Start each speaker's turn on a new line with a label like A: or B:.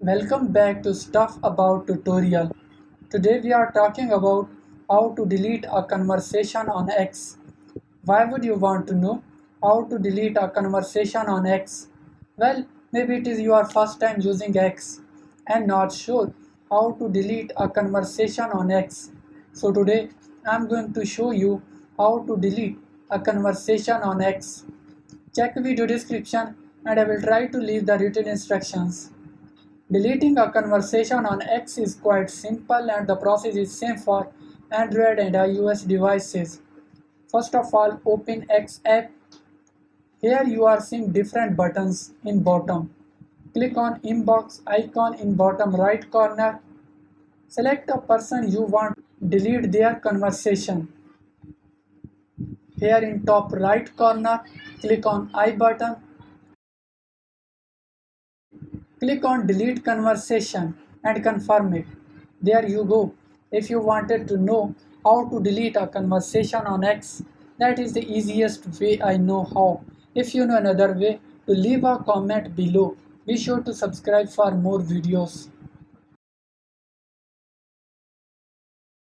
A: Welcome back to Stuff About Tutorial. Today we are talking about how to delete a conversation on X. Why would you want to know how to delete a conversation on X? Well, maybe it is your first time using X and not sure how to delete a conversation on X. So today I am going to show you how to delete a conversation on X. Check video description and I will try to leave the written instructions. Deleting a conversation on X is quite simple and the process is same for Android and iOS devices. First of all, open X app. Here you are seeing different buttons in bottom. Click on inbox icon in bottom right corner. Select a person you want to delete their conversation. Here in top right corner, click on I button. Click on delete conversation and confirm it. There you go. If you wanted to know how to delete a conversation on X, that is the easiest way I know how. If you know another way, to leave a comment below. Be sure to subscribe for more videos.